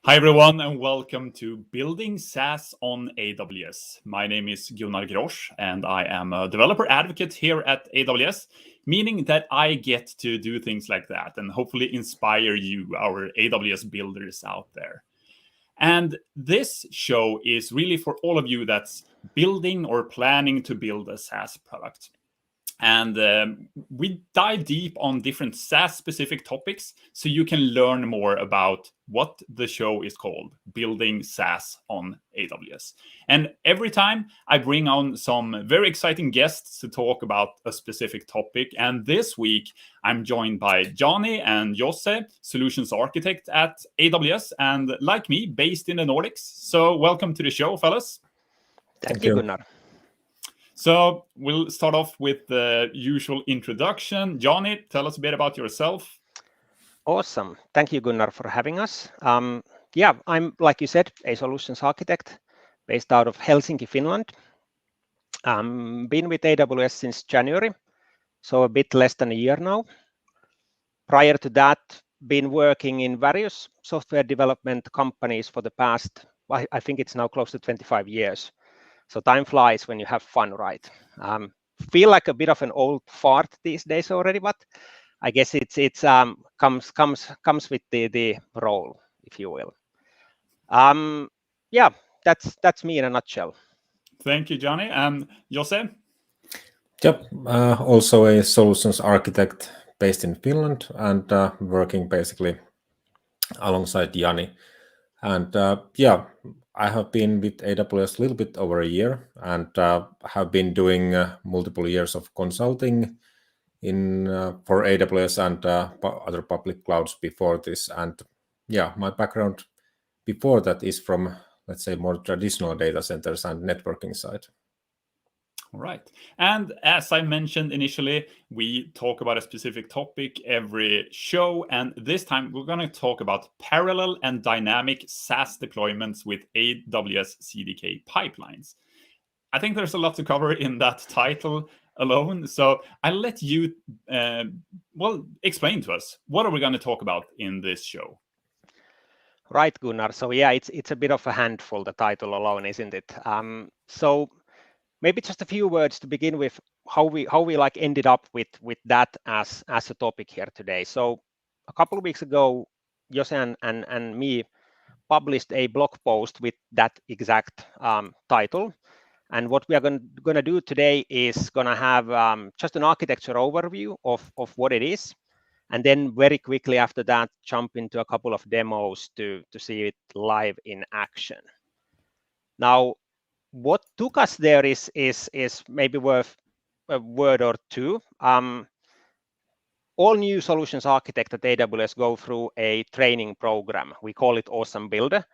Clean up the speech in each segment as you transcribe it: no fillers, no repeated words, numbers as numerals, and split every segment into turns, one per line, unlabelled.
Hi everyone and welcome to Building SaaS on AWS. My name is Gunnar Grosch and I am a developer advocate here at AWS, meaning that I get to do things like that and hopefully inspire you, our AWS builders out there. And this show is really for all of you that's building or planning to build a SaaS product. And we dive deep on different SaaS-specific topics so you can learn more about what the show is called, Building SaaS on AWS. And every time I bring on some very exciting guests to talk about a specific topic. And this week, I'm joined by Jani and Josse, Solutions Architect at AWS, and like me, based in the Nordics. So welcome to the show, fellas.
Thank you, Gunnar.
So we'll start off with the usual introduction. Jani, tell us a bit about yourself.
Awesome. Thank you, Gunnar, for having us. I'm, like you said, a solutions architect based out of Helsinki, Finland. Been with AWS since January, so a bit less than a year now. Prior to that, been working in various software development companies for the past, I think it's now close to 25 years. So time flies when you have fun, right? Feel like a bit of an old fart these days already, but I guess it's comes with the role, if you will. That's me in a nutshell.
Thank you, Jani. And Josse?
Yep, also a solutions architect based in Finland and working basically alongside Jani. And I have been with AWS a little bit over a year and have been doing multiple years of consulting for AWS and other public clouds before this. And my background before that is from, let's say, more traditional data centers and networking side.
All right. And as I mentioned initially, we talk about a specific topic every show. And this time we're going to talk about parallel and dynamic SaaS deployments with AWS CDK Pipelines. I think there's a lot to cover in that title alone. So I'll let you, explain to us, what are we going to talk about in this show?
Right, Gunnar. So it's a bit of a handful, the title alone, isn't it? So maybe just a few words to begin with how we like ended up with that as a topic here today. So a couple of weeks ago, Josse and me published a blog post with that exact title. And what we are going to do today is going to have just an architecture overview of what it is. And then very quickly after that, jump into a couple of demos to see it live in action. Now, what took us there is maybe worth a word or two. All new solutions architects at AWS go through a training program. We call it Awesome Builder.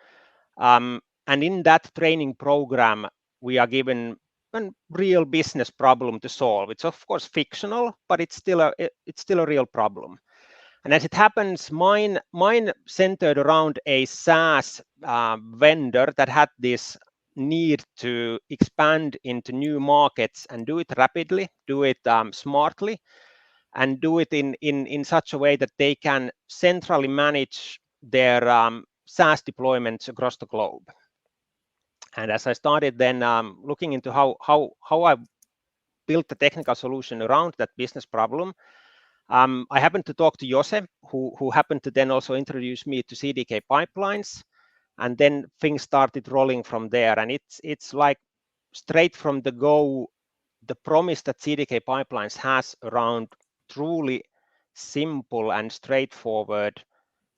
And in that training program, we are given a real business problem to solve. It's of course fictional, but it's still a real problem. And as it happens, mine centered around a SaaS vendor that had this need to expand into new markets and do it rapidly, do it smartly, and do it in such a way that they can centrally manage their SaaS deployments across the globe. And as I started then looking into how I built the technical solution around that business problem, I happened to talk to Josse, who happened to then also introduce me to CDK Pipelines. And then things started rolling from there. And it's like straight from the go, the promise that CDK Pipelines has around truly simple and straightforward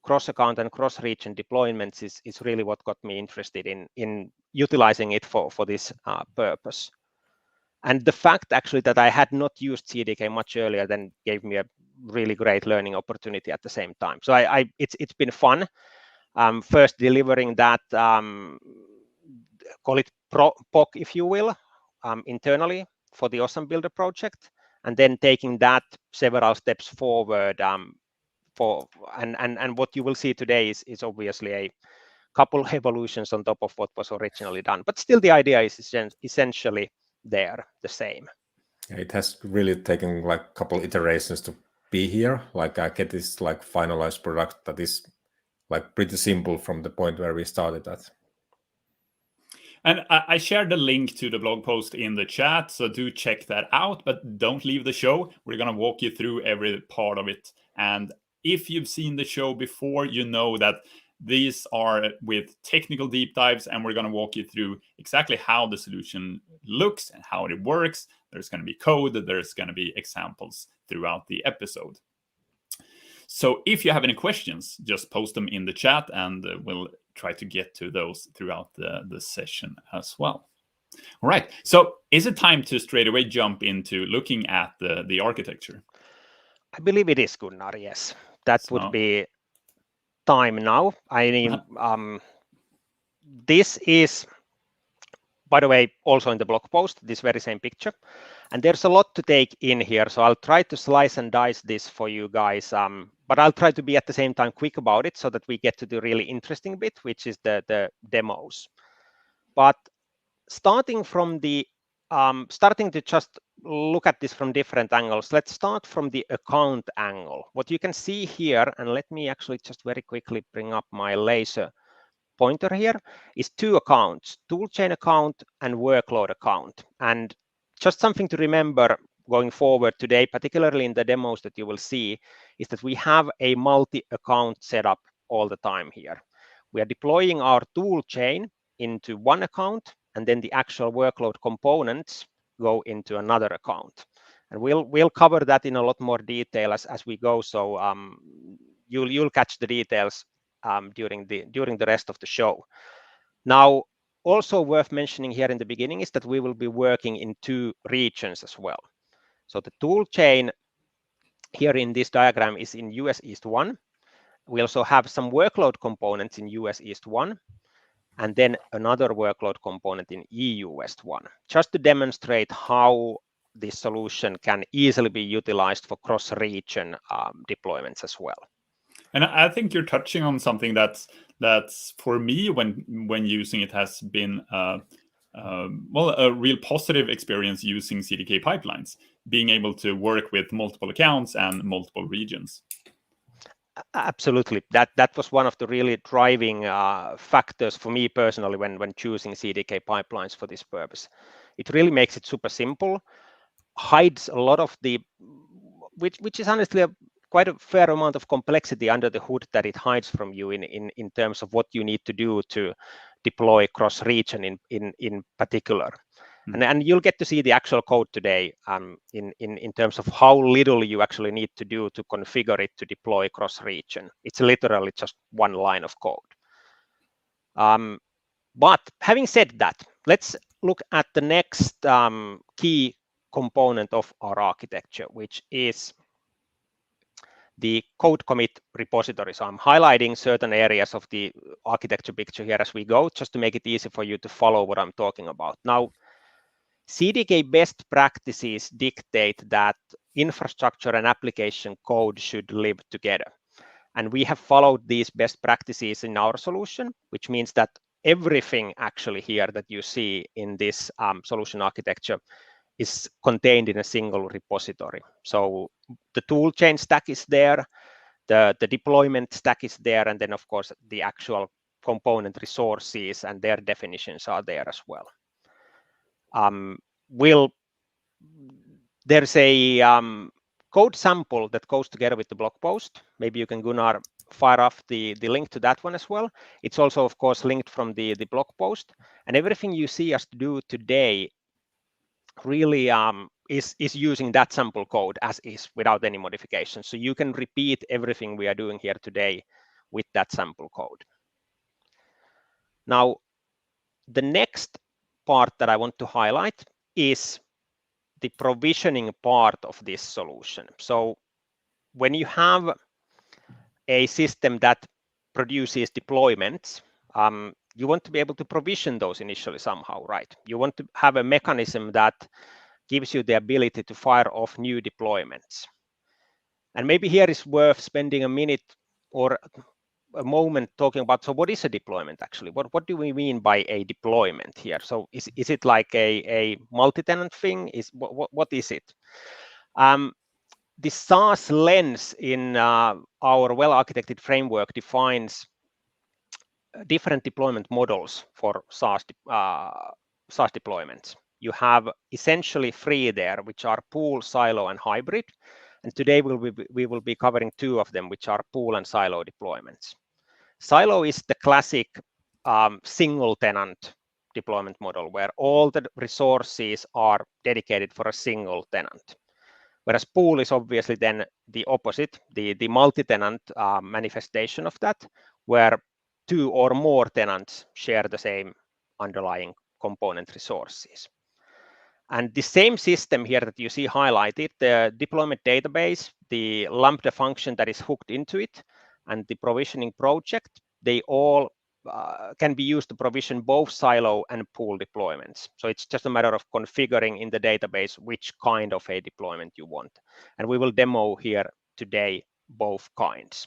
cross-account and cross-region deployments is really what got me interested in utilizing it for this purpose. And the fact actually that I had not used CDK much earlier then gave me a really great learning opportunity at the same time. So it's been fun. First delivering that, call it POC, if you will, internally for the Awesome Builder project, and then taking that several steps forward. And what you will see today is obviously a couple evolutions on top of what was originally done, but still the idea is essentially there, the same.
It has really taken like a couple iterations to be here. Like I get this like finalized product that is like pretty simple from the point where we started at.
And I shared the link to the blog post in the chat, so do check that out, but don't leave the show. We're going to walk you through every part of it. And if you've seen the show before, you know that these are with technical deep dives, and we're going to walk you through exactly how the solution looks and how it works. There's going to be code, there's going to be examples throughout the episode. So if you have any questions, just post them in the chat, and we'll try to get to those throughout the session as well. All right. So is it time to straight away jump into looking at the architecture?
I believe it is, Gunnar. Yes, that would be time now. I mean, this is, by the way, also in the blog post, this very same picture. And there's a lot to take in here. So I'll try to slice and dice this for you guys. But I'll try to be at the same time quick about it so that we get to the really interesting bit, which is the demos. But starting to just look at this from different angles, let's start from the account angle. What you can see here, and let me actually just very quickly bring up my laser pointer here, is two accounts, toolchain account and workload account. And just something to remember going forward today, particularly in the demos that you will see, is that we have a multi-account setup all the time here. We are deploying our tool chain into one account, and then the actual workload components go into another account. And we'll cover that in a lot more detail as we go. So you'll catch the details during the rest of the show. Now, also worth mentioning here in the beginning is that we will be working in two regions as well. So the tool chain here in this diagram is in US East 1. We also have some workload components in US East 1, and then another workload component in EU West 1, just to demonstrate how this solution can easily be utilized for cross-region deployments as well.
And I think you're touching on something that's for me, when using it, has been a real positive experience using CDK pipelines, being able to work with multiple accounts and multiple regions.
Absolutely, that was one of the really driving factors for me personally when choosing CDK pipelines for this purpose. It really makes it super simple, hides a lot of the, which is honestly quite a fair amount of complexity under the hood that it hides from you in terms of what you need to do to deploy cross-region in particular. And you'll get to see the actual code today in terms of how little you actually need to do to configure it to deploy cross-region. It's literally just one line of code. But having said that, let's look at the next key component of our architecture, which is the code commit repository. So I'm highlighting certain areas of the architecture picture here as we go, just to make it easy for you to follow what I'm talking about. Now, CDK best practices dictate that infrastructure and application code should live together. And we have followed these best practices in our solution, which means that everything actually here that you see in this solution architecture is contained in a single repository. So the toolchain stack is there, the deployment stack is there, and then of course the actual component resources and their definitions are there as well. There's a code sample that goes together with the blog post. Maybe you can, Gunnar, fire off the link to that one as well. It's also, of course, linked from the blog post. And everything you see us do today really is using that sample code as is, without any modifications. So you can repeat everything we are doing here today with that sample code. Now, the next part that I want to highlight is the provisioning part of this solution. So when you have a system that produces deployments, you want to be able to provision those initially somehow, right? You want to have a mechanism that gives you the ability to fire off new deployments. And maybe here is worth spending a minute or a moment talking about, so what is a deployment actually? What do we mean by a deployment here? So is it like a multi-tenant thing? What is it? The SaaS lens in our well-architected framework defines different deployment models for SaaS deployments. You have essentially 3 there, which are pool, silo, and hybrid. And today we will be covering 2 of them, which are pool and silo deployments. Silo is the classic single tenant deployment model where all the resources are dedicated for a single tenant. Whereas pool is obviously then the opposite, the multi-tenant manifestation of that, where 2 or more tenants share the same underlying component resources. And the same system here that you see highlighted, the deployment database, the Lambda function that is hooked into it, and the provisioning project, they all can be used to provision both silo and pool deployments. So it's just a matter of configuring in the database which kind of a deployment you want. And we will demo here today both kinds.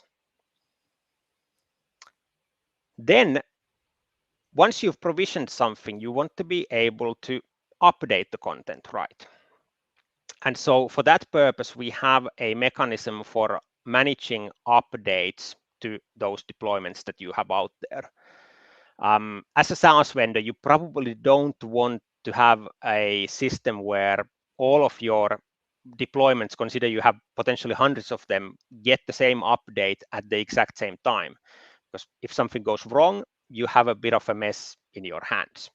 Then, once you've provisioned something, you want to be able to update the content, right? And so for that purpose, we have a mechanism for managing updates to those deployments that you have out there. As a SaaS vendor, you probably don't want to have a system where all of your deployments, consider you have potentially hundreds of them, get the same update at the exact same time. Because if something goes wrong, you have a bit of a mess in your hands.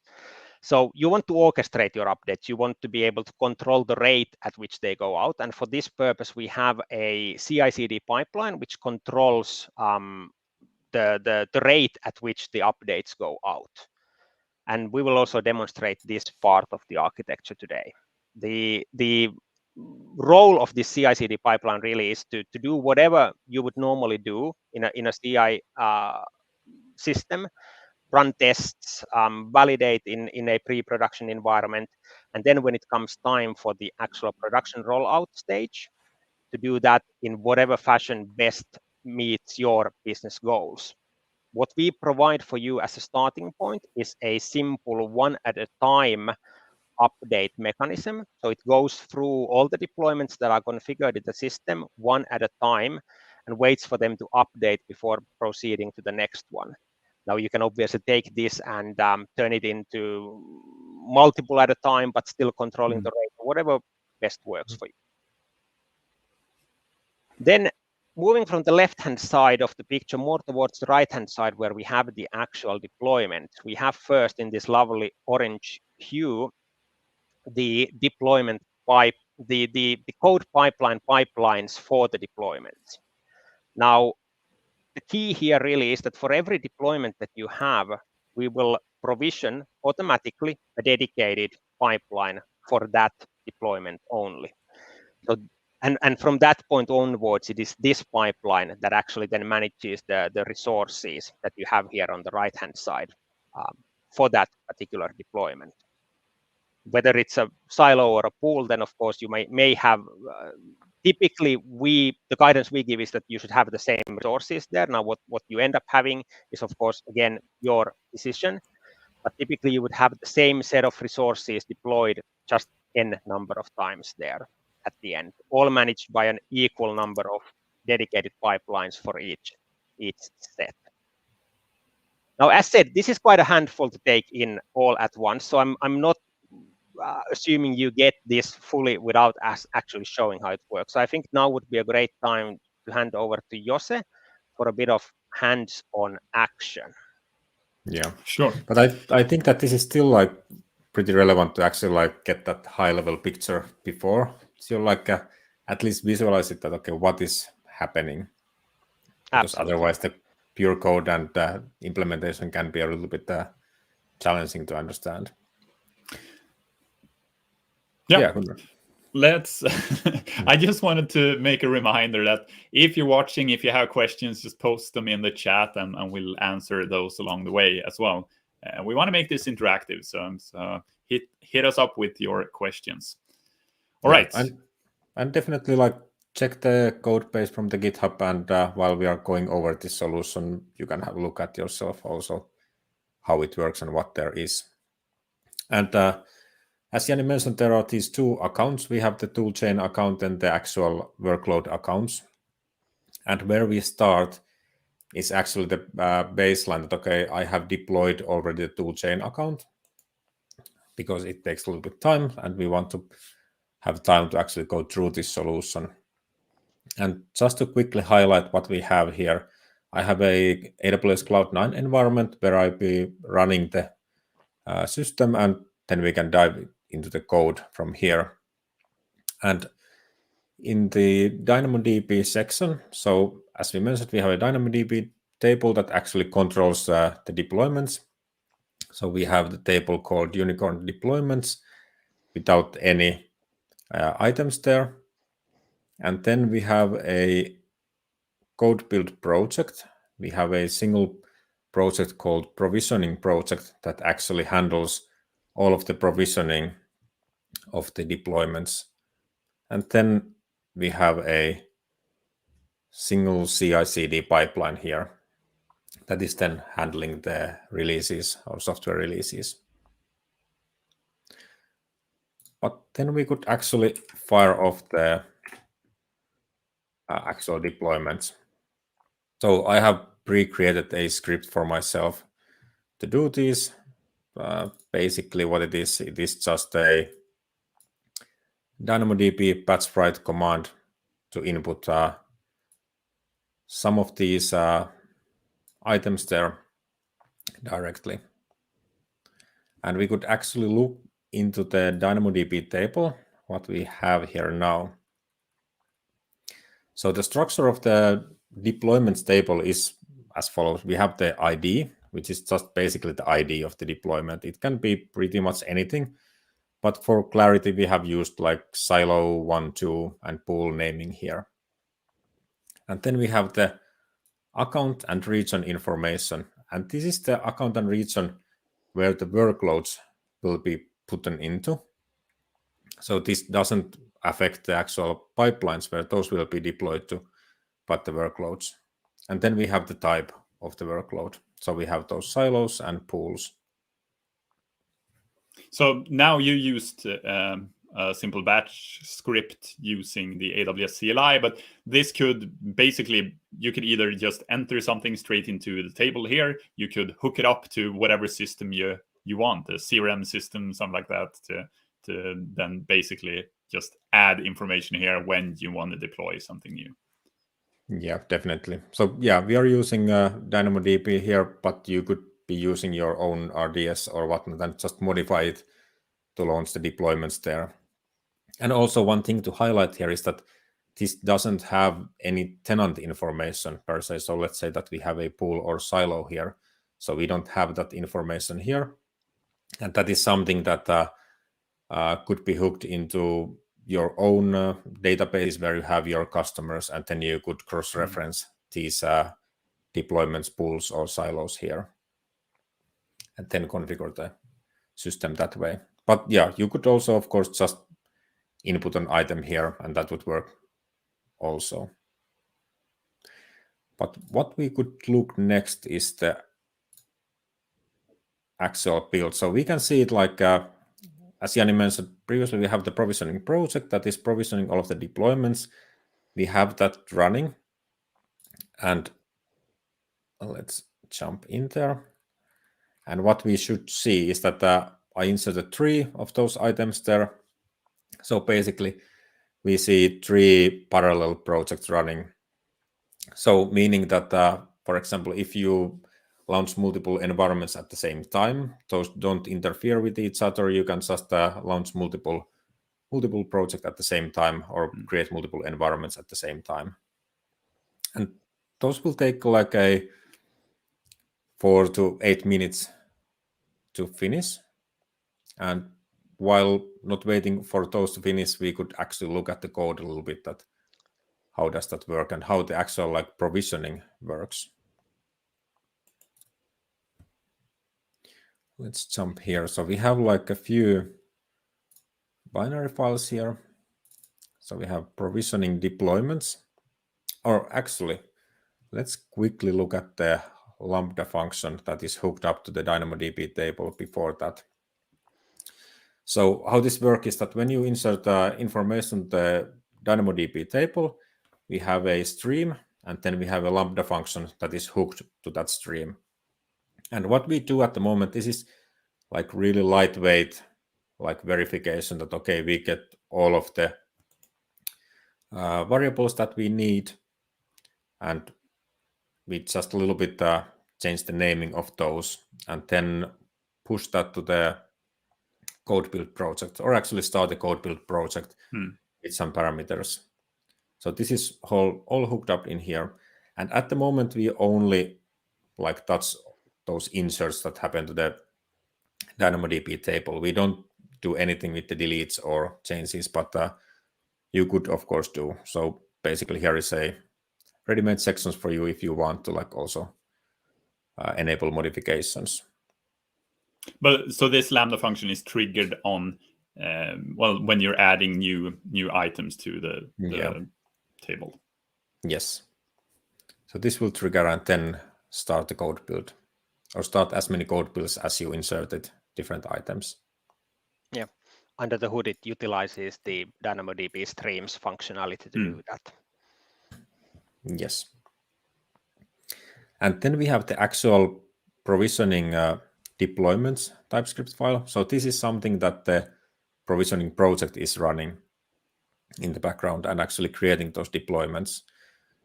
So you want to orchestrate your updates. You want to be able to control the rate at which they go out. And for this purpose, we have a CI/CD pipeline, which controls the rate at which the updates go out. And we will also demonstrate this part of the architecture today. The role of this CI/CD pipeline really is to do whatever you would normally do in a CI system, run tests, validate in a pre-production environment, and then when it comes time for the actual production rollout stage, to do that in whatever fashion best meets your business goals. What we provide for you as a starting point is a simple one-at-a-time update mechanism. So it goes through all the deployments that are configured in the system one at a time and waits for them to update before proceeding to the next one. Now you can obviously take this and turn it into multiple at a time, but still controlling the rate, whatever best works for you. Then moving from the left-hand side of the picture more towards the right-hand side where we have the actual deployment, we have first in this lovely orange hue, the deployment pipe, the code pipelines for the deployments. Now, the key here really is that for every deployment that you have, we will provision automatically a dedicated pipeline for that deployment only. So, and from that point onwards, it is this pipeline that actually then manages the resources that you have here on the right-hand side for that particular deployment. Whether it's a silo or a pool, then of course you may have, typically the guidance we give is that you should have the same resources there. Now what you end up having is of course, again, your decision, but typically you would have the same set of resources deployed just n number of times there at the end, all managed by an equal number of dedicated pipelines for each set. Now, as said, this is quite a handful to take in all at once. So I'm not assuming you get this fully without us actually showing how it works. So I think now would be a great time to hand over to Jose for a bit of hands-on action.
Yeah,
sure.
But I think that this is still like pretty relevant to actually like get that high-level picture before. So like at least visualize it that, okay, what is happening? Because
Absolutely.
otherwise the pure code and implementation can be a little bit challenging to understand.
Yeah. Let's I just wanted to make a reminder that if you're watching, if you have questions, just post them in the chat and we'll answer those along the way as well. We want to make this interactive, so hit us up with your questions. All right.
And definitely like check the code base from the GitHub, and while we are going over this solution, you can have a look at yourself also how it works and what there is. And as Jani mentioned, there are these 2 accounts. We have the toolchain account and the actual workload accounts. And where we start is actually the baseline that, okay, I have deployed already the toolchain account because it takes a little bit of time and we want to have time to actually go through this solution. And just to quickly highlight what we have here, I have a AWS Cloud 9 environment where I'll be running the system, and then we can dive into the code from here. And in the DynamoDB section, so as we mentioned, we have a DynamoDB table that actually controls the deployments. So we have the table called Unicorn Deployments without any items there. And then we have a code build project. We have a single project called Provisioning Project that actually handles all of the provisioning of the deployments. And then we have a single CI/CD pipeline here that is then handling the releases or software releases. But then we could actually fire off the actual deployments. So I have pre-created a script for myself to do this. Basically what it is just a DynamoDB patch write command to input some of these items there directly. And we could actually look into the DynamoDB table, what we have here now. So the structure of the deployments table is as follows. We have the ID, which is just basically the ID of the deployment. It can be pretty much anything, but for clarity, we have used like silo 1, 2, and pool naming here. And then we have the account and region information. And this is the account and region where the workloads will be put into. So this doesn't affect the actual pipelines where those will be deployed to, but the workloads. And then we have the type of the workload. So we have those silos and pools.
So now you used a simple batch script using the AWS CLI, but this could basically, you could either just enter something straight into the table here, you could hook it up to whatever system you want, a CRM system, something like that, to then basically just add information here when you want to deploy something new.
Yeah, definitely. So yeah, we are using DynamoDB here, but you could be using your own RDS or whatnot and just modify it to launch the deployments there. And also one thing to highlight here is that this doesn't have any tenant information per se. So let's say that we have a pool or silo here. So we don't have that information here. And that is something that could be hooked into your own database where you have your customers, and then you could cross-reference these deployments, pools, or silos here, and then configure the system that way. But yeah, you could also, of course, just input an item here, and that would work also. But what we could look next is the actual build. So we can see it like, as Jani mentioned previously, we have the provisioning project that is provisioning all of the deployments. We have that running. And let's jump in there. And what we should see is that I inserted 3 of those items there. So basically, we see 3 parallel projects running. So meaning that, for example, if you launch multiple environments at the same time, those don't interfere with each other. You can just launch multiple projects at the same time or create multiple environments at the same time. And those will take like a 4 to 8 minutes to finish. And while not waiting for those to finish, we could actually look at the code a little bit, that how does that work and how the actual like provisioning works. Let's jump here. So we have like a few binary files here. So we have provisioning deployments, or actually, let's quickly look at the Lambda function that is hooked up to the DynamoDB table before that. So how this works is that when you insert information to the DynamoDB table, we have a stream and then we have a Lambda function that is hooked to that stream. And what we do at the moment, this is like really lightweight, like verification that, okay, we get all of the variables that we need, and we just a little bit change the naming of those, and then push that to the code build project, or actually start a code build project with some parameters. So this is all hooked up in here. And at the moment, we only like touch those inserts that happen to the DynamoDB table. We don't do anything with the deletes or changes, but you could, of course, do. So basically here is a ready-made sections for you if you want to like also enable modifications.
But so this Lambda function is triggered on, when you're adding new items to the table.
Yes. So this will trigger and then start the code build, or start as many code builds as you inserted different items.
Yeah. Under the hood, it utilizes the DynamoDB streams functionality to do that.
Yes. And then we have the actual provisioning deployments TypeScript file. So this is something that the provisioning project is running in the background and actually creating those deployments.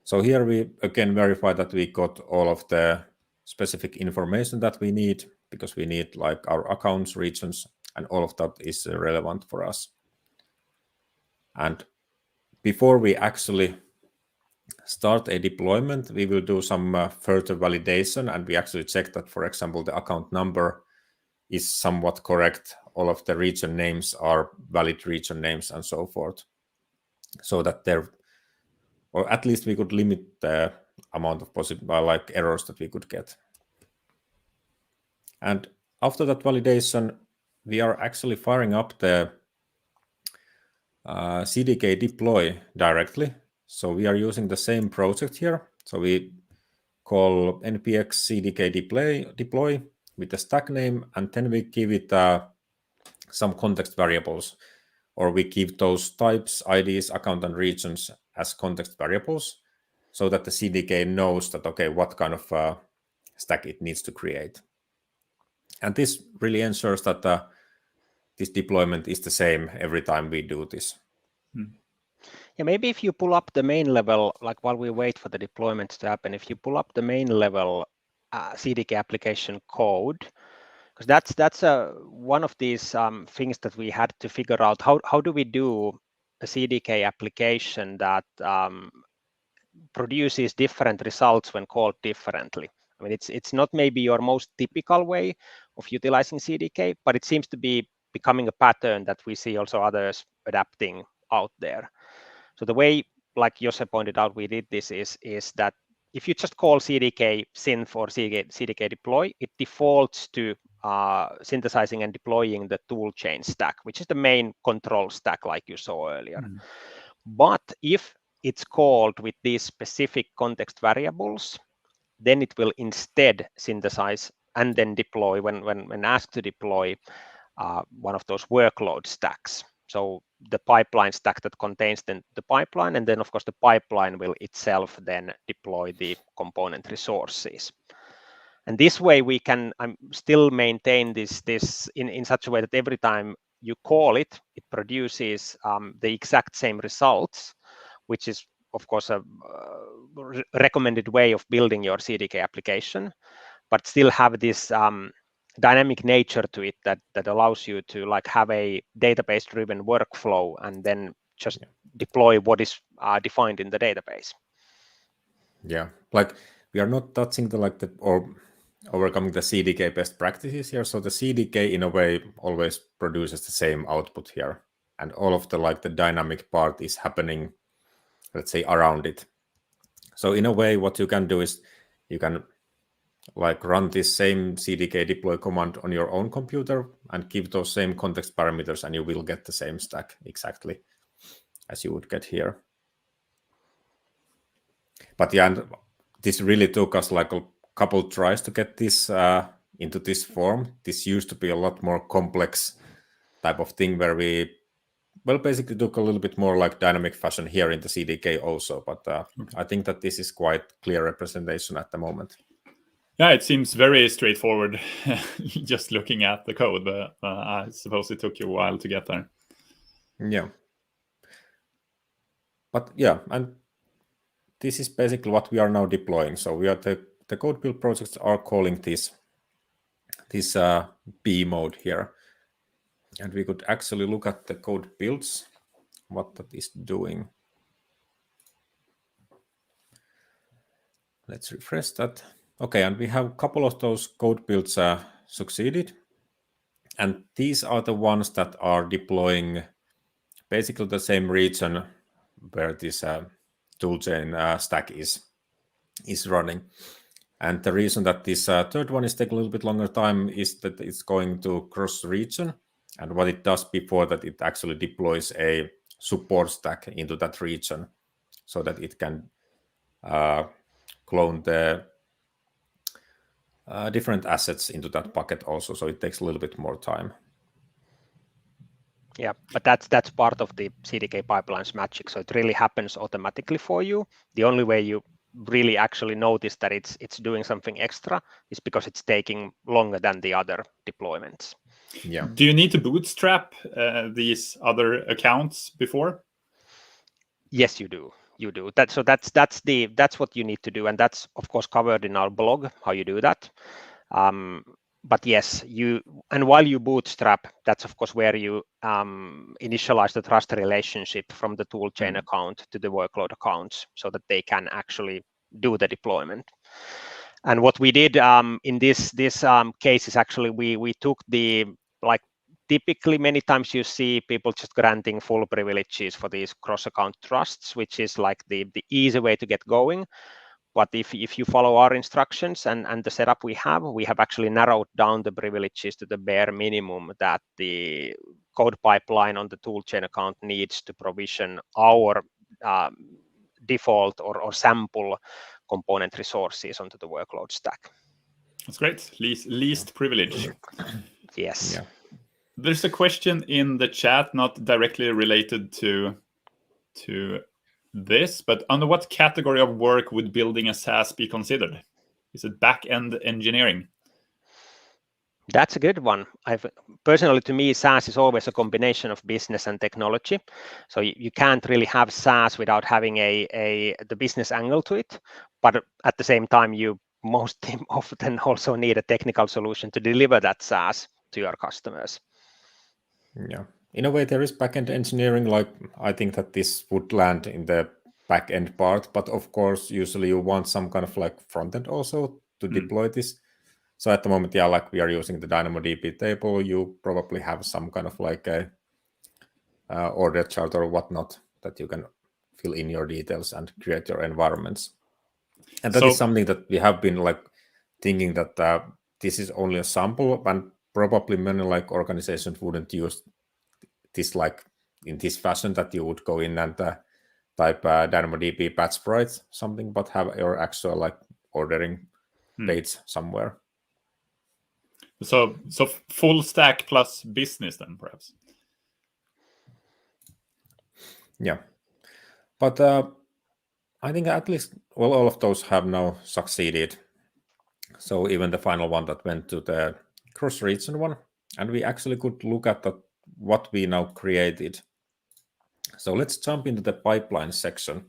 So here we again verify that we got all of the specific information that we need, because we need like our accounts, regions, and all of that is relevant for us. And before we actually start a deployment, we will do some further validation, and we actually check that, for example, the account number is somewhat correct, all of the region names are valid region names, and so forth, so that there, or at least we could limit the amount of possible like errors that we could get. And after that validation, we are actually firing up the CDK deploy directly. So we are using the same project here. So we call npx CDK deploy with the stack name, and then we give it some context variables, or we give those types, IDs, account, and regions as context variables, so that the CDK knows that, okay, what kind of stack it needs to create. And this really ensures that this deployment is the same every time we do this.
Yeah, maybe if you pull up the main level, like while we wait for the deployments to happen, if you pull up the main level CDK application code, because that's one of these things that we had to figure out. How do we do a CDK application that produces different results when called differently? I mean, it's not maybe your most typical way of utilizing CDK, but it seems to be becoming a pattern that we see also others adapting out there. So the way, like Jose pointed out, we did this is that if you just call CDK synth or CDK deploy, it defaults to synthesizing and deploying the toolchain stack, which is the main control stack like you saw earlier. But if it's called with these specific context variables, then it will instead synthesize and then deploy when asked to deploy one of those workload stacks. So the pipeline stack that contains then the pipeline, and then of course the pipeline will itself then deploy the component resources. And this way we can still maintain this in such a way that every time you call it, it produces the exact same results, which is of course a recommended way of building your CDK application, but still have this dynamic nature to it that allows you to like have a database driven workflow and then just deploy what is defined in the database.
Yeah, like we are not touching or overcoming the CDK best practices here. So the CDK in a way always produces the same output here, and all of the dynamic part is happening, let's say, around it. So in a way, what you can do is you can like run this same CDK deploy command on your own computer and give those same context parameters, and you will get the same stack exactly as you would get here. But yeah, and this really took us like a couple tries to get this into this form. This used to be a lot more complex type of thing where we well, basically took a little bit more like dynamic fashion here in the CDK also, but I think that this is quite clear representation at the moment.
Yeah, it seems very straightforward just looking at the code, but I suppose it took you a while to get there.
Yeah. But yeah, and this is basically what we are now deploying. So we are the code build projects are calling this B mode here. And we could actually look at the code builds, what that is doing. Let's refresh that. Okay, and we have a couple of those code builds succeeded. And these are the ones that are deploying basically the same region where this toolchain stack is running. And the reason that this third one is taking a little bit longer time is that it's going to cross region. And what it does before that, it actually deploys a support stack into that region so that it can clone the different assets into that bucket also. So it takes a little bit more time.
Yeah, but that's part of the CDK pipelines magic. So it really happens automatically for you. The only way you really actually notice that it's doing something extra is because it's taking longer than the other deployments.
Yeah.
Do you need to bootstrap these other accounts before?
Yes, you do. You do. That's what you need to do, and that's of course covered in our blog how you do that. But yes, while you bootstrap, that's of course where you initialize the trust relationship from the toolchain account to the workload accounts so that they can actually do the deployment. And what we did in this case is actually we took the, like, typically many times you see people just granting full privileges for these cross-account trusts, which is like the easy way to get going. But if you follow our instructions and the setup we have actually narrowed down the privileges to the bare minimum that the code pipeline on the toolchain account needs to provision our default or sample component resources onto the workload stack.
That's great. Least privilege.
Yes.
Yeah.
There's a question in the chat, not directly related to this, but under what category of work would building a SaaS be considered? Is it back-end engineering?
That's a good one. Personally, to me, SaaS is always a combination of business and technology. So you can't really have SaaS without having the business angle to it. But at the same time, you most often also need a technical solution to deliver that SaaS to your customers.
Yeah. In a way, there is backend engineering. Like, I think that this would land in the backend part, but of course, usually you want some kind of like frontend also to deploy this. So at the moment, yeah, like we are using the DynamoDB table, you probably have some kind of like a order chart or whatnot that you can fill in your details and create your environments. And that is something that we have been like thinking that this is only a sample, and probably many like organizations wouldn't use this like in this fashion that you would go in and type DynamoDB batch sprites something, but have your actual like ordering page somewhere.
So full stack plus business then perhaps.
Yeah, but I think at least all of those have now succeeded. So even the final one that went to the cross-region one, and we actually could look at what we now created. So let's jump into the pipeline section.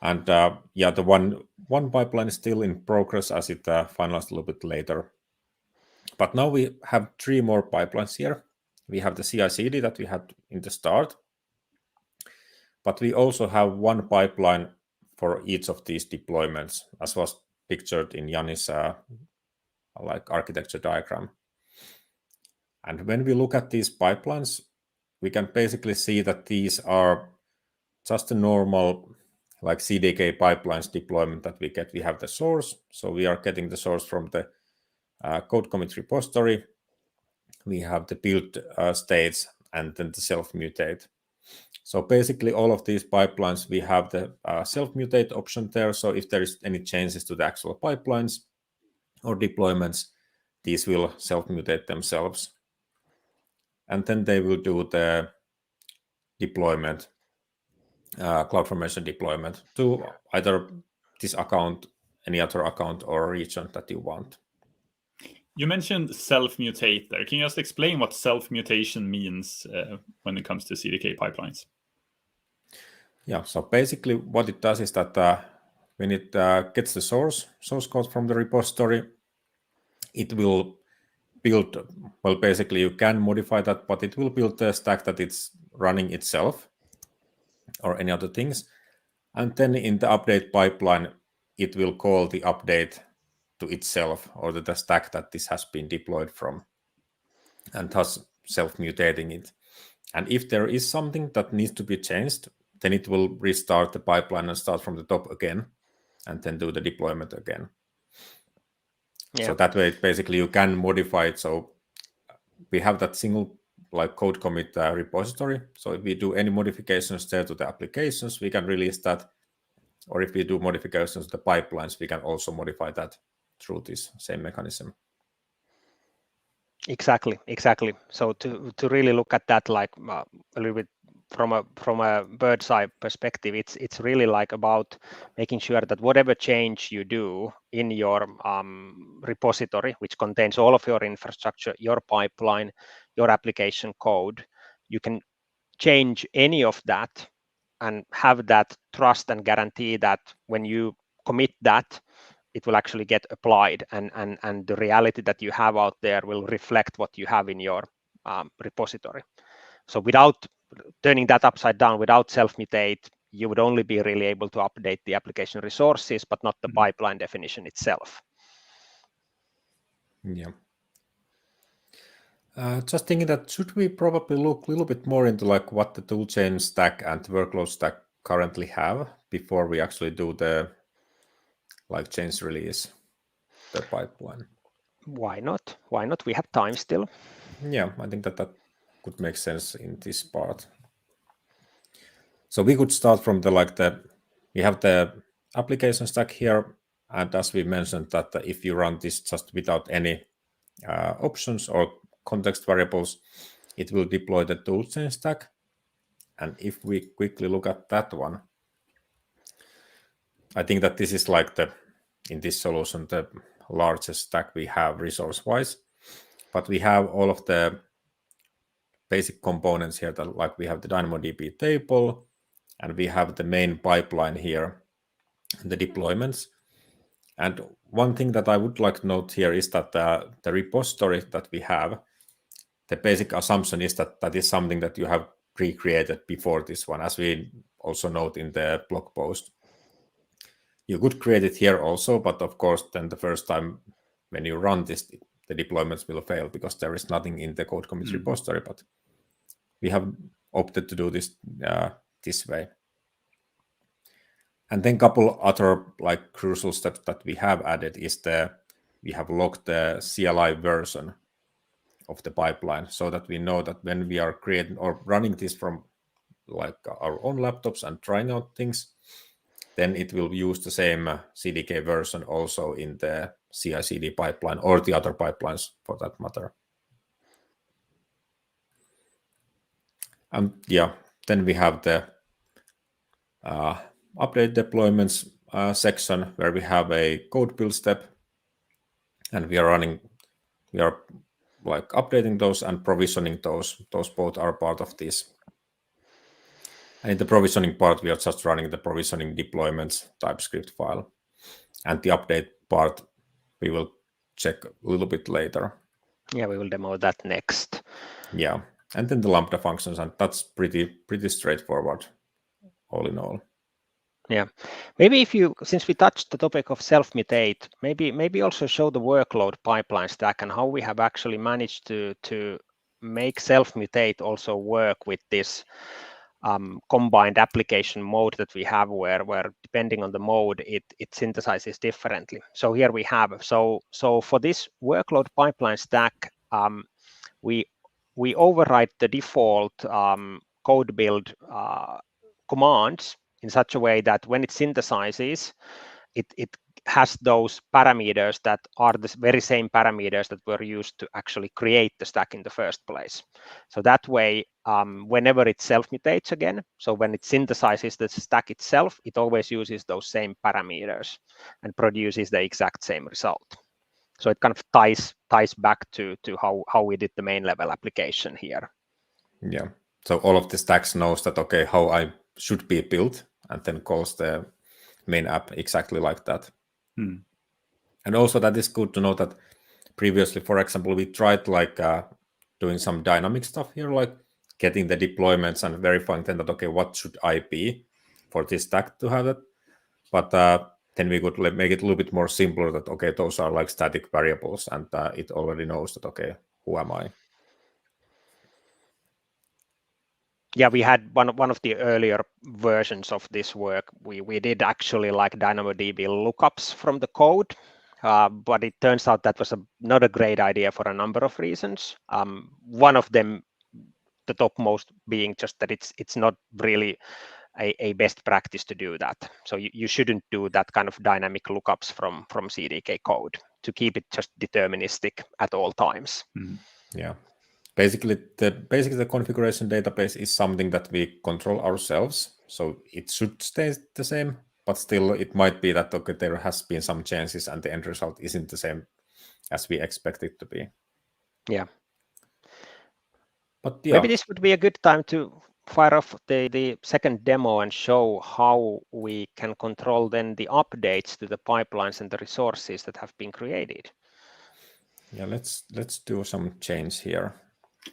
And yeah, the one pipeline is still in progress as it finalized a little bit later. But now we have 3 more pipelines here. We have the CI/CD that we had in the start. But we also have one pipeline for each of these deployments, as was pictured in Jani's like architecture diagram. And when we look at these pipelines, we can basically see that these are just a normal like CDK pipelines deployment that we get. We have the source, so we are getting the source from the code commit repository. We have the build states and then the self-mutate. So basically all of these pipelines, we have the self-mutate option there. So if there is any changes to the actual pipelines or deployments, these will self-mutate themselves. And then they will do the deployment, CloudFormation deployment to either this account, any other account or region that you want.
You mentioned self-mutate there. Can you just explain what self-mutation means when it comes to CDK pipelines?
Yeah, so basically what it does is that when it gets the source code from the repository, it will build, well, basically you can modify that, but it will build the stack that it's running itself or any other things. And then in the update pipeline, it will call the update to itself or to the stack that this has been deployed from, and thus self-mutating it. And if there is something that needs to be changed, then it will restart the pipeline and start from the top again, and then do the deployment again. Yeah. So that way, basically, you can modify it. So we have that single like code commit repository. So if we do any modifications there to the applications, we can release that. Or if we do modifications to the pipelines, we can also modify that through this same mechanism.
Exactly. So to really look at that like a little bit from a bird's eye perspective, it's really like about making sure that whatever change you do in your repository, which contains all of your infrastructure, your pipeline, your application code, you can change any of that and have that trust and guarantee that when you commit that, it will actually get applied, and the reality that you have out there will reflect what you have in your repository. So without turning that upside down, without self-mutate, you would only be really able to update the application resources, but not the pipeline definition itself.
Yeah. Just thinking that should we probably look a little bit more into like what the toolchain stack and workload stack currently have before we actually do the like change release the pipeline.
Why not? We have time still.
Yeah, I think that could make sense in this part. So we could start from we have the application stack here, and as we mentioned that if you run this just without any options or context variables, it will deploy the toolchain stack. And if we quickly look at that one, I think that this is like in this solution, the largest stack we have resource-wise, but we have all of the basic components here that like we have the DynamoDB table, and we have the main pipeline here, the deployments. And one thing that I would like to note here is that the repository that we have, the basic assumption is that that is something that you have pre-created before this one, as we also note in the blog post. You could create it here also, but of course, then the first time when you run this, the deployments will fail because there is nothing in the code commit repository, but we have opted to do this this way. And then a couple other like crucial steps that we have added is we have logged the CLI version of the pipeline so that we know that when we are creating or running this from like our own laptops and trying out things, then it will use the same CDK version also in the CI/CD pipeline or the other pipelines for that matter. And yeah, then we have the update deployments section where we have a code build step, and we are like updating those and provisioning those. Those both are part of this. And in the provisioning part, we are just running the provisioning deployments TypeScript file. And the update part, we will check a little bit later.
Yeah, we will demo that next.
Yeah, and then the Lambda functions, and that's pretty straightforward, all in all.
Yeah, maybe since we touched the topic of self-mutate, maybe also show the workload pipeline stack and how we have actually managed to make self-mutate also work with this combined application mode that we have, where depending on the mode, it synthesizes differently. So here we have, so for this workload pipeline stack, we override the default code build commands in such a way that when it synthesizes, it has those parameters that are the very same parameters that were used to actually create the stack in the first place. So that way, whenever it self-mutates again, so when it synthesizes the stack itself, it always uses those same parameters and produces the exact same result. So it kind of ties back to how we did the main level application here.
Yeah. So all of the stacks knows that, okay, how I should be built, and then calls the main app exactly like that. And also that is good to know that previously, for example, we tried like doing some dynamic stuff here, like getting the deployments and verifying then that, okay, what should I be for this stack to have it? But then we could make it a little bit more simpler that, okay, those are like static variables, and it already knows that, okay, who am I?
Yeah, we had one of the earlier versions of this work. We did actually like DynamoDB lookups from the code, but it turns out that was not a great idea for a number of reasons. One of them, the topmost, being just that it's not really a best practice to do that. So you shouldn't do that kind of dynamic lookups from CDK code, to keep it just deterministic at all times.
Yeah. Basically, the configuration database is something that we control ourselves, so it should stay the same, but still it might be that, okay, there has been some changes and the end result isn't the same as we expect it to be.
Yeah.
But yeah.
Maybe this would be a good time to fire off the second demo and show how we can control then the updates to the pipelines and the resources that have been created.
Yeah, let's do some change here.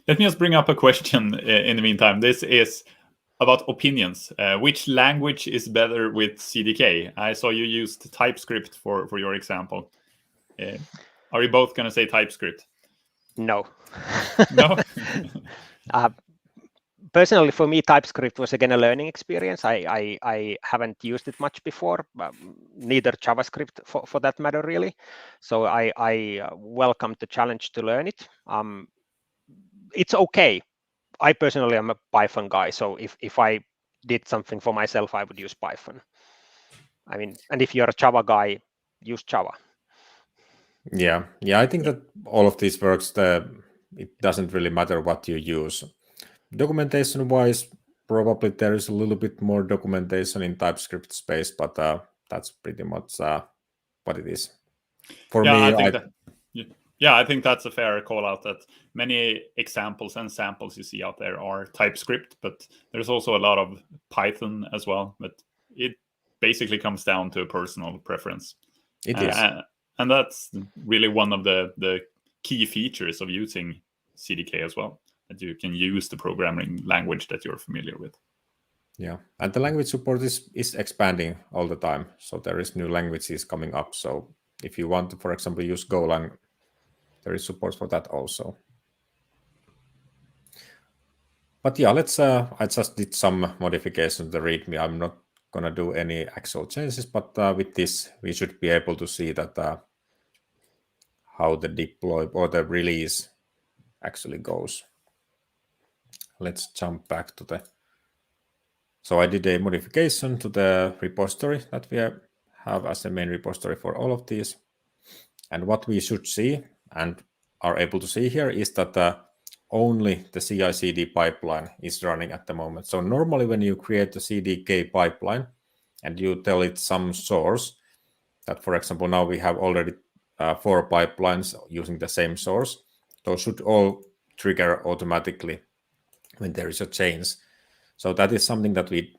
Let me just bring up a question in the meantime. This is about opinions. Which language is better with CDK? I saw you used TypeScript for your example. Are you both going to say TypeScript?
No.
No?
Personally, for me, TypeScript was again a learning experience. I haven't used it much before, neither JavaScript for that matter, really. So I welcome the challenge to learn it. It's okay. I personally am a Python guy, so if I did something for myself, I would use Python. I mean, and if you're a Java guy, use Java.
Yeah, I think that all of these works, it doesn't really matter what you use. Documentation-wise, probably there is a little bit more documentation in TypeScript space, but that's pretty much what it is. For me,
I think that's a fair call out, that many examples and samples you see out there are TypeScript, but there's also a lot of Python as well. But it basically comes down to a personal preference.
It is.
And that's really one of the key features of using CDK as well, that you can use the programming language that you're familiar with.
Yeah, and the language support is expanding all the time. So there is new languages coming up. So if you want to, for example, use Golang, there is support for that also. But yeah, I just did some modifications to the README. I'm not going to do any actual changes, but with this, we should be able to see that how the deploy or the release actually goes. Let's jump back to so I did a modification to the repository that we have as the main repository for all of these. And what we should see and are able to see here is that only the CI/CD pipeline is running at the moment. So normally when you create the CDK pipeline and you tell it some source, that for example, now we have already 4 pipelines using the same source, those should all trigger automatically when there is a change. So that is something that we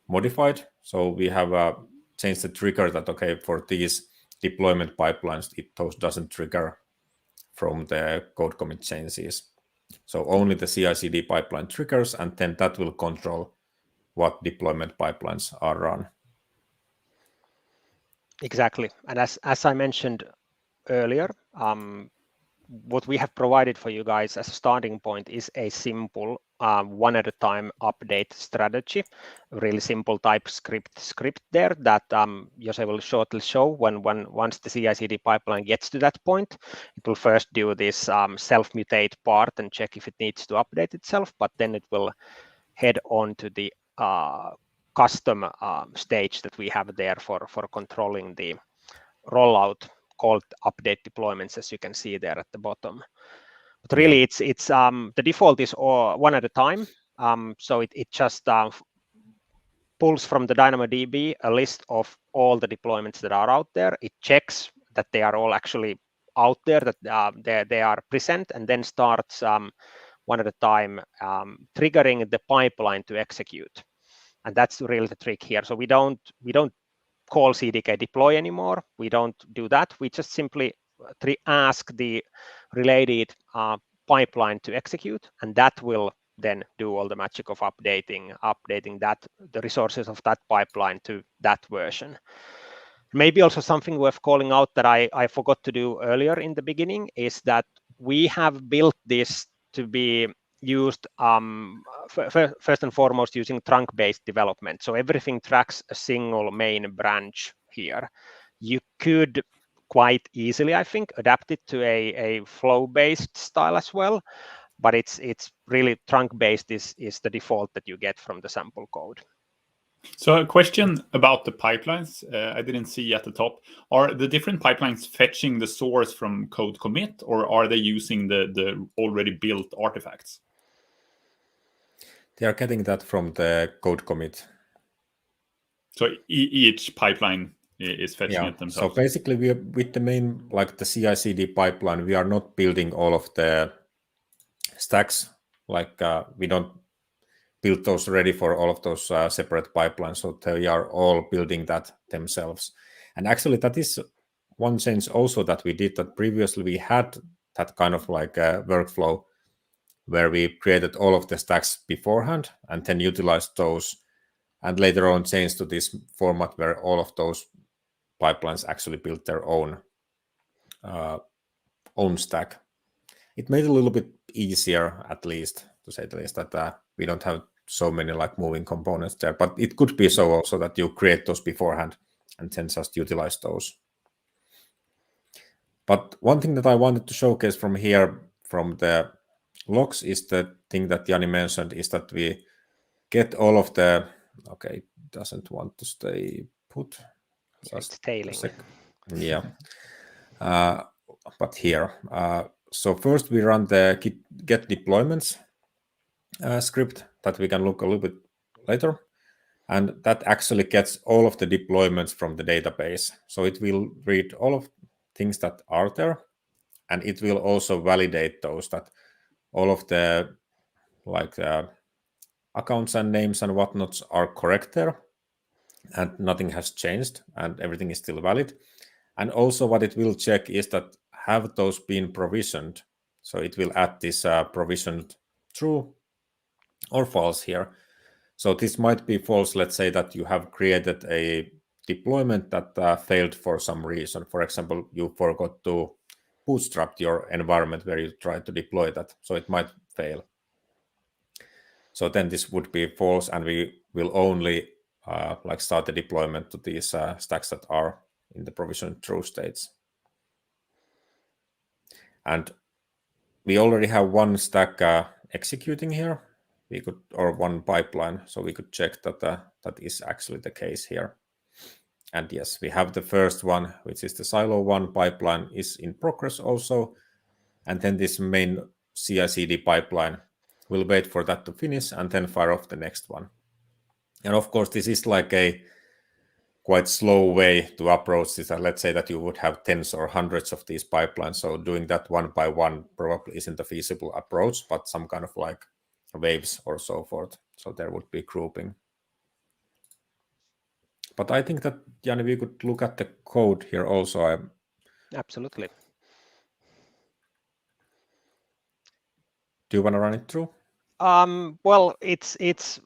modified. So we have changed the trigger that, okay, for these deployment pipelines, those doesn't trigger from the code commit changes. So only the CI/CD pipeline triggers, and then that will control what deployment pipelines are run.
Exactly. And as I mentioned earlier, what we have provided for you guys as a starting point is a simple one at a time update strategy, a really simple TypeScript script there that Jose will shortly show. Once the CI/CD pipeline gets to that point, it will first do this self-mutate part and check if it needs to update itself, but then it will head on to the custom stage that we have there for controlling the rollout called update deployments, as you can see there at the bottom. But really, it's the default is one at a time. So it just pulls from the DynamoDB a list of all the deployments that are out there. It checks that they are all actually out there, that they are present, and then starts one at a time, triggering the pipeline to execute. And that's really the trick here. So we don't call CDK deploy anymore. We don't do that. We just simply ask the related pipeline to execute, and that will then do all the magic of updating the resources of that pipeline to that version. Maybe also something worth calling out that I forgot to do earlier in the beginning is that we have built this to be used first and foremost using trunk-based development. So everything tracks a single main branch here. You could quite easily, I think, adapt it to a flow-based style as well, but it's really trunk-based is the default that you get from the sample code.
So a question about the pipelines, I didn't see at the top. Are the different pipelines fetching the source from code commit, or are they using the already built artifacts?
They are getting that from the code commit.
So each pipeline is fetching it themselves.
So basically, we are, with the main, like the CI/CD pipeline, we are not building all of the stacks. Like we don't build those ready for all of those separate pipelines. So they are all building that themselves. And actually, that is one change also that we did. That previously we had that kind of like a workflow where we created all of the stacks beforehand and then utilized those, and later on changed to this format where all of those pipelines actually built their own stack. It made it a little bit easier, at least, to say the least, that we don't have so many like moving components there. But it could be so also that you create those beforehand and then just utilize those. But one thing that I wanted to showcase from here, from the logs, is the thing that Jani mentioned, is that we get all of the, okay, it doesn't want to stay put.
It's tailing.
Yeah. But here, so first we run the get deployments script that we can look a little bit later. And that actually gets all of the deployments from the database. So it will read all of things that are there, and it will also validate those, that all of the like accounts and names and whatnots are correct there, and nothing has changed, and everything is still valid. And also what it will check is that have those been provisioned. So it will add this provisioned true or false here. So this might be false. Let's say that you have created a deployment that failed for some reason. For example, you forgot to bootstrap your environment where you try to deploy that. So it might fail. So then this would be false, and we will only like start the deployment to these stacks that are in the provisioned true states. And we already have one stack executing here. We could, or one pipeline, so we could check that that is actually the case here. And yes, we have the first one, which is the silo one pipeline, is in progress also. And then this main CI/CD pipeline will wait for that to finish and then fire off the next one. And of course, this is like a quite slow way to approach this. Let's say that you would have tens or hundreds of these pipelines. So doing that one by one probably isn't a feasible approach, but some kind of like waves or so forth. So there would be grouping. But I think that, Jani, we could look at the code here also.
Absolutely.
Do you want to run it through?
Well, it's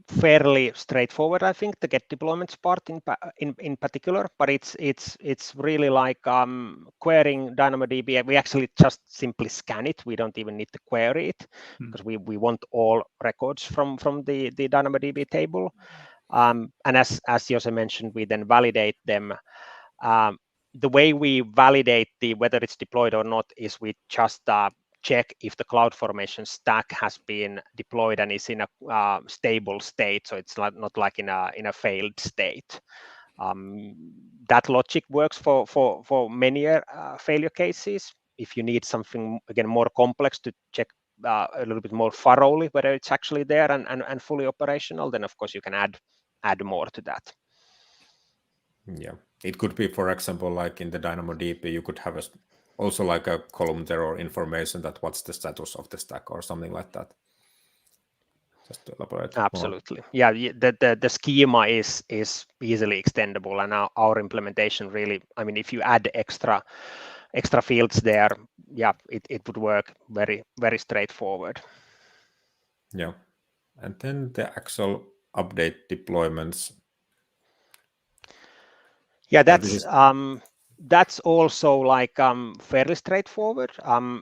fairly straightforward, I think, the get deployments part in particular, but it's really like querying DynamoDB. We actually just simply scan it. We don't even need to query it because we want all records from the DynamoDB table. And as Jose mentioned, we then validate them. The way we validate whether it's deployed or not is we just check if the CloudFormation stack has been deployed and is in a stable state, so it's not like in a failed state. That logic works for many failure cases. If you need something again more complex to check a little bit more thoroughly whether it's actually there and fully operational, then of course you can add more to that.
Yeah, it could be, for example, like in the DynamoDB, you could have also like a column there or information that what's the status of the stack or something like that. Just to elaborate.
Absolutely. More. Yeah, the schema is easily extendable, and our implementation really, I mean, if you add extra fields there, yeah, it would work very, very straightforward.
Yeah, and then the actual update deployments.
Yeah, that's also like fairly straightforward.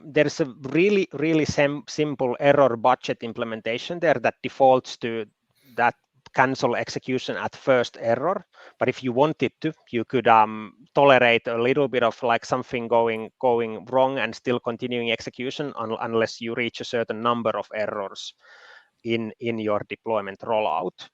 There is a really simple error budget implementation there that defaults to that cancel execution at first error. But if you wanted to, you could tolerate a little bit of like something going wrong and still continuing execution unless you reach a certain number of errors in your deployment rollout.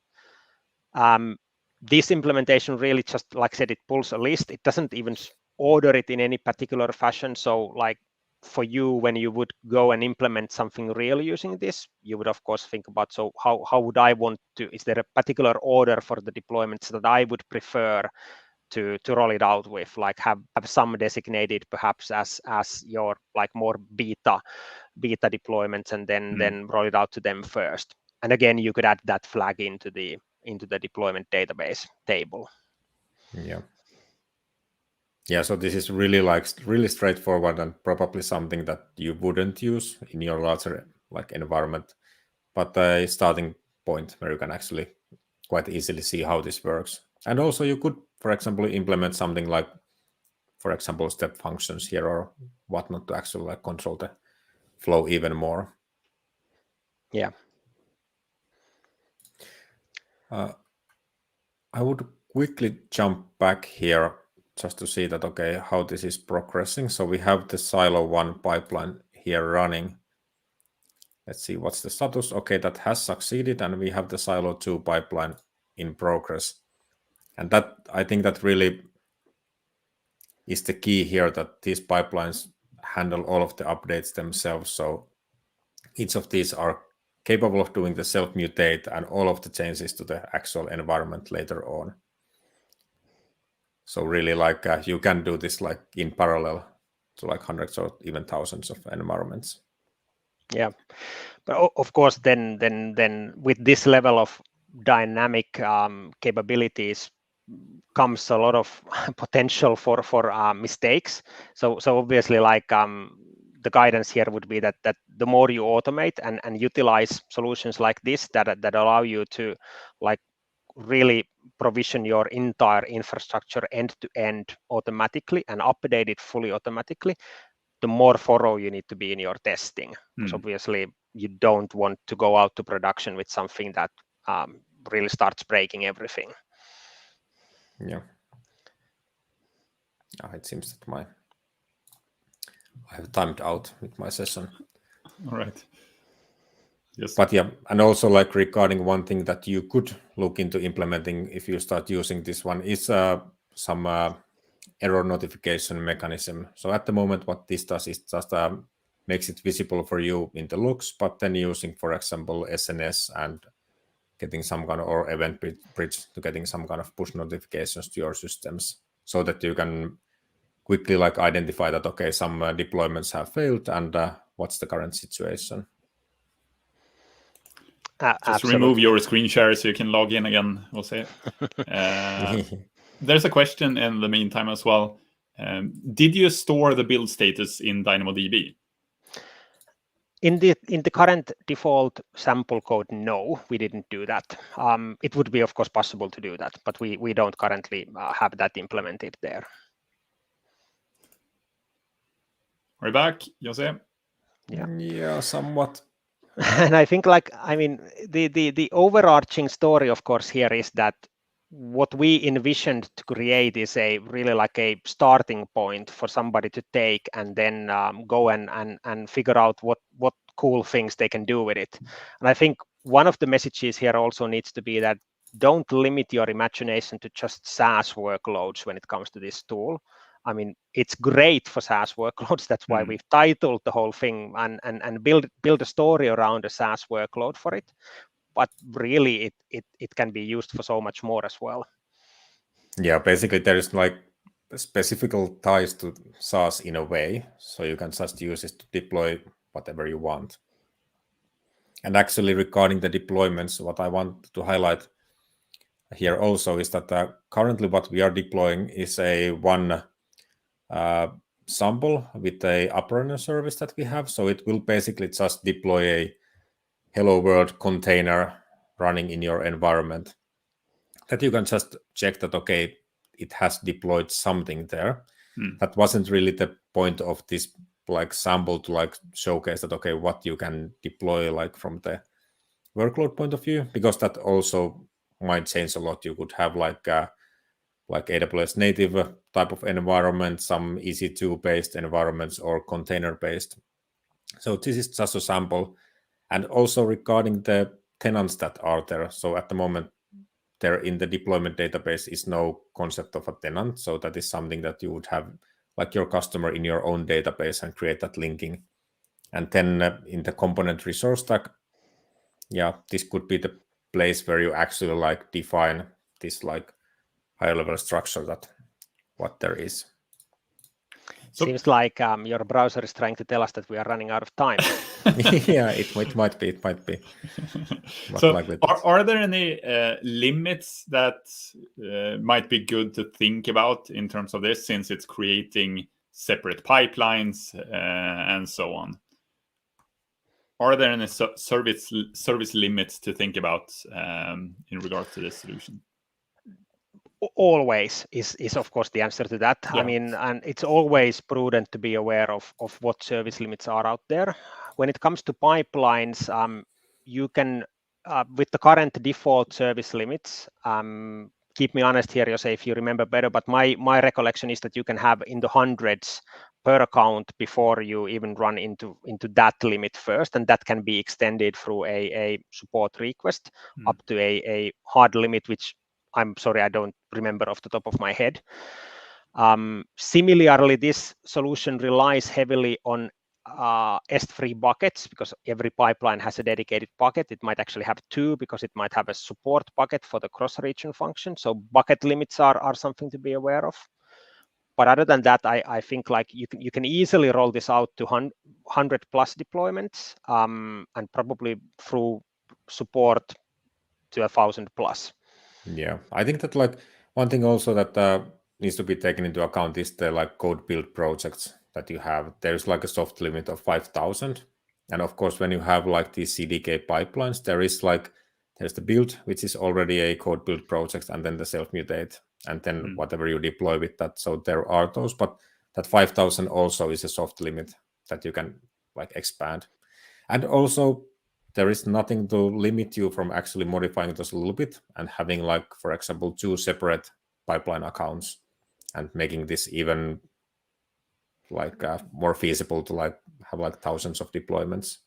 This implementation really just, like I said, it pulls a list. It doesn't even order it in any particular fashion. So like for you, when you would go and implement something real using this, you would of course think about, so how would I want to, is there a particular order for the deployments that I would prefer to roll it out with, like have some designated perhaps as your like more beta deployments, and then roll it out to them first. And again, you could add that flag into the deployment database table.
Yeah, so this is really straightforward and probably something that you wouldn't use in your larger like environment, but a starting point where you can actually quite easily see how this works. And also you could, for example, implement something like, for example, step functions here or whatnot to actually like control the flow even more.
Yeah.
I would quickly jump back here just to see that, okay, how this is progressing. So we have the Silo 1 pipeline here running. Let's see what's the status. Okay, that has succeeded, and we have the Silo 2 pipeline in progress. And that, I think that really is the key here, that these pipelines handle all of the updates themselves. So each of these are capable of doing the self-mutate and all of the changes to the actual environment later on. So really like you can do this like in parallel to like hundreds or even thousands of environments.
Yeah, but of course then with this level of dynamic capabilities comes a lot of potential for mistakes. So obviously like the guidance here would be that the more you automate and utilize solutions like this that allow you to like really provision your entire infrastructure end to end automatically and update it fully automatically, the more thorough you need to be in your testing. Because obviously you don't want to go out to production with something that really starts breaking everything.
Yeah. It seems that I have timed out with my session.
All right. Yes.
But yeah, and also like regarding one thing that you could look into implementing if you start using this one is some error notification mechanism. So at the moment, what this does is just makes it visible for you in the logs, but then using, for example, SNS and getting some kind of, or event bridge to getting some kind of push notifications to your systems, so that you can quickly like identify that, okay, some deployments have failed and what's the current situation.
Just remove your screen share so you can log in again, we'll say. There's a question in the meantime as well. Did you store the build status in DynamoDB?
In the current default sample code, no, we didn't do that. It would be, of course, possible to do that, but we don't currently have that implemented there.
Are you back, Jose?
Yeah, somewhat.
And I think, like, I mean, the overarching story, of course, here is that what we envisioned to create is a really like a starting point for somebody to take and then go and figure out what cool things they can do with it. And I think one of the messages here also needs to be that don't limit your imagination to just SaaS workloads when it comes to this tool. I mean, it's great for SaaS workloads. That's why we've titled the whole thing and build a story around a SaaS workload for it. But really, it can be used for so much more as well.
Yeah, basically there is like specific ties to SaaS in a way, so you can just use it to deploy whatever you want. And actually, regarding the deployments, what I want to highlight here also is that currently what we are deploying is a one sample with a uprunner service that we have. So it will basically just deploy a hello world container running in your environment that you can just check that, okay, it has deployed something there. That wasn't really the point of this like sample to like showcase that, okay, what you can deploy like from the workload point of view, because that also might change a lot. You could have like AWS native type of environment, some EC2 based environments, or container based. So this is just a sample. And also regarding the tenants that are there. So at the moment, there in the deployment database is no concept of a tenant. So that is something that you would have like your customer in your own database and create that linking. And then in the component resource stack, yeah, this could be the place where you actually like define this like higher level structure that what there is.
Seems like your browser is trying to tell us that we are running out of time.
Yeah, it might be.
So are there any limits that might be good to think about in terms of this, since it's creating separate pipelines and so on? Are there any service limits to think about in regards to this solution?
Always is of course the answer to that. Yeah. I mean, and it's always prudent to be aware of what service limits are out there. When it comes to pipelines, you can, with the current default service limits, keep me honest here, Jose, if you remember better, but my recollection is that you can have in the hundreds per account before you even run into that limit first, and that can be extended through a support request up to a hard limit, which I'm sorry, I don't remember off the top of my head. Similarly, this solution relies heavily on S3 buckets, because every pipeline has a dedicated bucket. It might actually have two, because it might have a support bucket for the cross-region function. So bucket limits are something to be aware of. But other than that, I think like you can easily roll this out to 100 plus deployments, and probably through support to 1,000 plus.
Yeah, I think that like one thing also that needs to be taken into account is the like code build projects that you have. There's like a soft limit of 5,000. And of course, when you have like these CDK pipelines, there's the build, which is already a code build project, and then the Selfmutate, and then whatever you deploy with that. So there are those, but that 5,000 also is a soft limit that you can like expand. And also, there is nothing to limit you from actually modifying those a little bit and having like, for example, 2 separate pipeline accounts and making this even like more feasible to like have like thousands of deployments.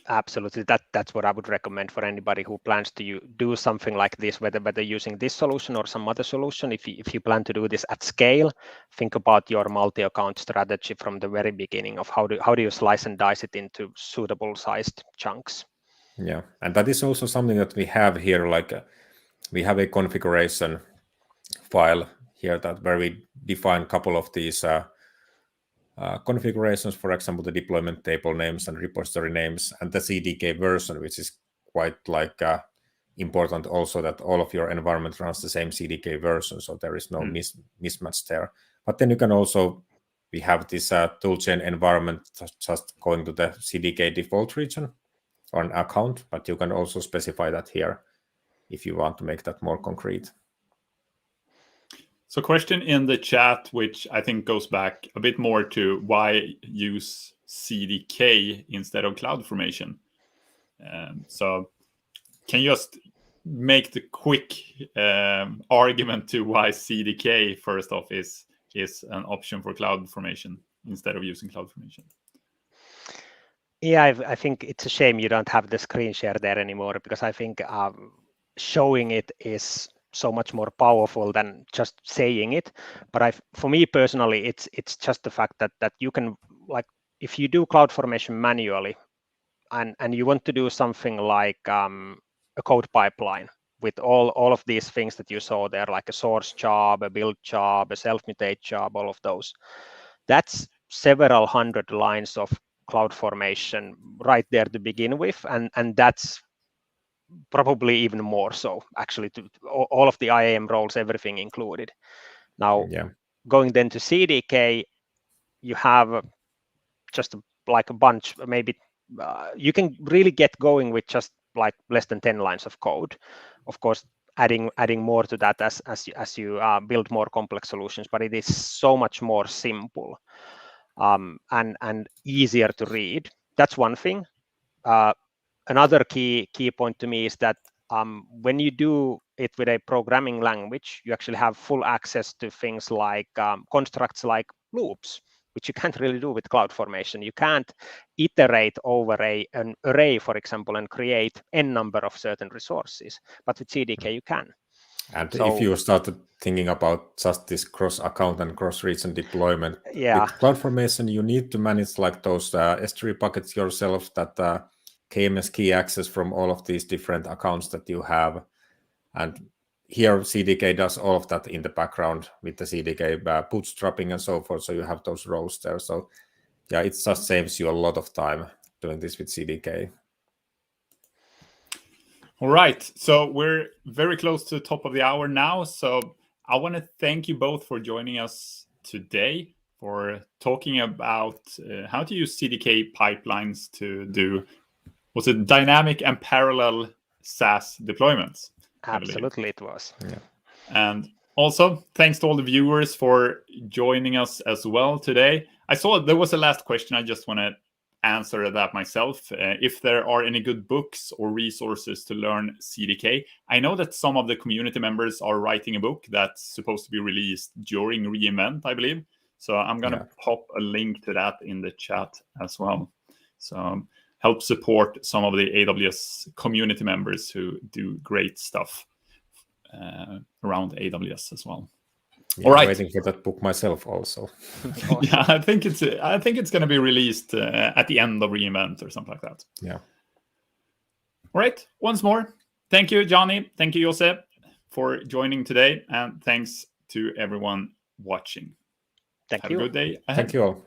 Absolutely, that's what I would recommend for anybody who plans to do something like this, whether using this solution or some other solution. If you plan to do this at scale, think about your multi-account strategy from the very beginning of how do you slice and dice it into suitable sized chunks.
Yeah, and that is also something that we have here. Like we have a configuration file here where we define a couple of these configurations, for example, the deployment table names and repository names, and the CDK version, which is quite like important also, that all of your environment runs the same CDK version, so there is no mismatch there. But then you can also, we have this toolchain environment just going to the CDK default region or an account, but you can also specify that here if you want to make that more concrete.
So question in the chat, which I think goes back a bit more to why use CDK instead of CloudFormation. So can you just make the quick argument to why CDK, first off, is an option for CloudFormation instead of using CloudFormation?
Yeah, I think it's a shame you don't have the screen share there anymore, because I think showing it is so much more powerful than just saying it. But for me personally, it's just the fact that you can, like, if you do CloudFormation manually and you want to do something like a code pipeline with all of these things that you saw there, like a source job, a build job, a self-mutate job, all of those, that's several hundred lines of CloudFormation right there to begin with, and that's probably even more so actually, to all of the IAM roles, everything included. Now, going then to CDK, you have just like a bunch, maybe you can really get going with just like less than 10 lines of code. Of course, adding more to that as you build more complex solutions, but it is so much more simple and easier to read. That's one thing. Another key point to me is that when you do it with a programming language, you actually have full access to things like constructs like loops, which you can't really do with CloudFormation. You can't iterate over an array, for example, and create n number of certain resources. But with CDK, you can.
And so, if you started thinking about just this cross-account and cross-region deployment, with CloudFormation, you need to manage like those S3 buckets yourself, that KMS key access from all of these different accounts that you have. And here CDK does all of that in the background with the CDK bootstrapping and so forth. So you have those roles there. So yeah, it just saves you a lot of time doing this with CDK.
All right. So we're very close to the top of the hour now. So I want to thank you both for joining us today, for talking about how to use CDK pipelines to do, was it dynamic and parallel SaaS deployments?
Absolutely, it was.
Yeah.
And also, thanks to all the viewers for joining us as well today. I saw there was a last question. I just want to answer that myself. If there are any good books or resources to learn CDK. I know that some of the community members are writing a book that's supposed to be released during reInvent, I believe. So I'm going to pop a link to that in the chat as well. So help support some of the AWS community members who do great stuff around AWS as well.
Yeah, all right, I'm waiting for that book myself also.
Awesome. Yeah, I think it's going to be released at the end of reInvent or something like that.
Yeah.
All right. Once more, thank you, Jani. Thank you, Jose, for joining today, and thanks to everyone watching.
Thank you.
Have a good day ahead.
Thank you all.